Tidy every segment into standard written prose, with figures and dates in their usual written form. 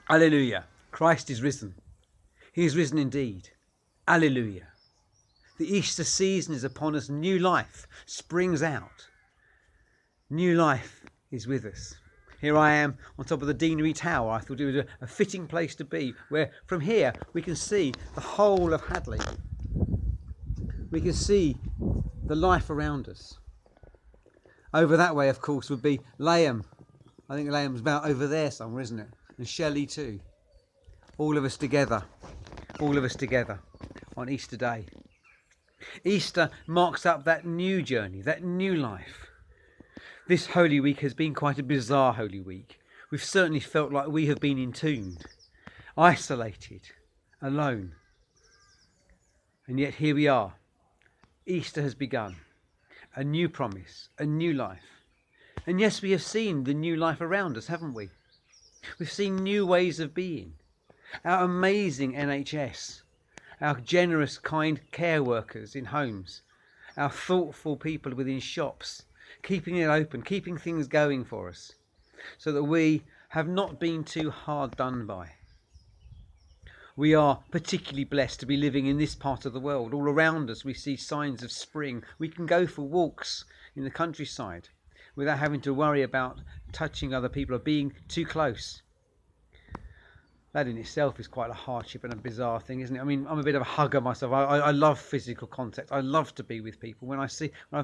Alleluia. Christ is risen. He is risen indeed. Alleluia. The Easter season is upon us. New life springs out. New life is with us. Here I am on top of the Deanery Tower. I thought it was a fitting place to be, where from here we can see the whole of Hadley. We can see the life around us. Over that way, of course, would be Layham. I think Layham's about over there somewhere, isn't it? And Shelley too. All of us together on Easter Day. Easter marks up that new journey, that new life. This Holy Week has been quite a bizarre Holy Week. We've certainly felt like we have been entombed, isolated, alone. And yet here we are. Easter has begun. A new promise, a new life. And yes, we have seen the new life around us, haven't we? We've seen new ways of being. Our amazing NHS, our generous, kind care workers in homes, our thoughtful people within shops, keeping it open, keeping things going for us, so that we have not been too hard done by. We are particularly blessed to be living in this part of the world. All around us we see signs of spring. We can go for walks in the countryside without having to worry about touching other people or being too close. That in itself is quite a hardship and a bizarre thing, isn't it? I mean, I'm a bit of a hugger myself. I love physical contact. I love to be with people. When I've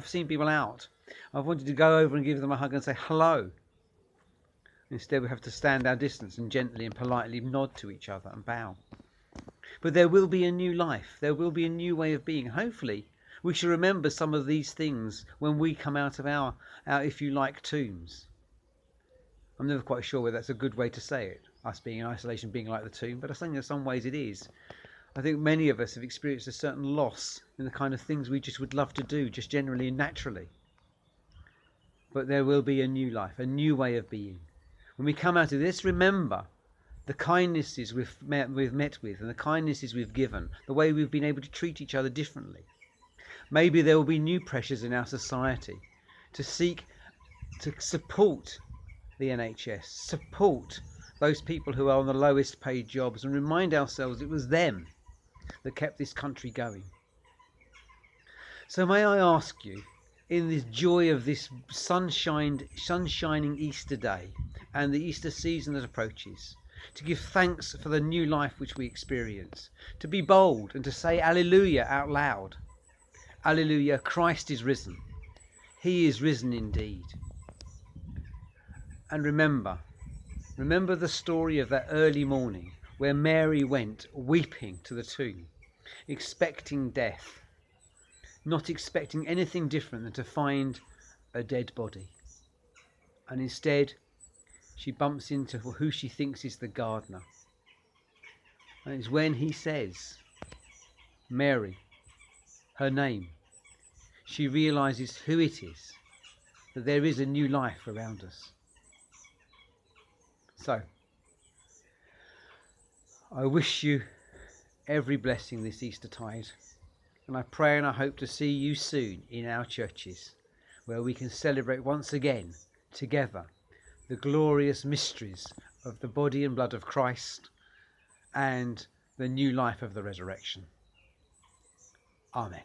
seen people out, I've wanted to go over and give them a hug and say hello. Instead, we have to stand our distance and gently and politely nod to each other and bow. But there will be a new life. There will be a new way of being. Hopefully, we shall remember some of these things when we come out of our, if you like, tombs. I'm never quite sure whether that's a good way to say it, us being in isolation, being like the tomb, but I think in some ways it is. I think many of us have experienced a certain loss in the kind of things we just would love to do, just generally and naturally. But there will be a new life, a new way of being. When we come out of this, remember the kindnesses we've met with and the kindnesses we've given, the way we've been able to treat each other differently. Maybe there will be new pressures in our society to seek to support the NHS, support those people who are on the lowest paid jobs, and remind ourselves it was them that kept this country going. So may I ask you, in this joy of this sun-shining Easter day and the Easter season that approaches, to give thanks for the new life which we experience, to be bold and to say Alleluia out loud. Alleluia, Christ is risen. He is risen indeed. And remember the story of that early morning where Mary went weeping to the tomb, expecting death, not expecting anything different than to find a dead body. And instead, she bumps into who she thinks is the gardener. And it's when he says, Mary, her name, she realizes who it is, that there is a new life around us. So, I wish you every blessing this Eastertide, and I pray and I hope to see you soon in our churches, where we can celebrate once again together the glorious mysteries of the body and blood of Christ and the new life of the resurrection. Amen.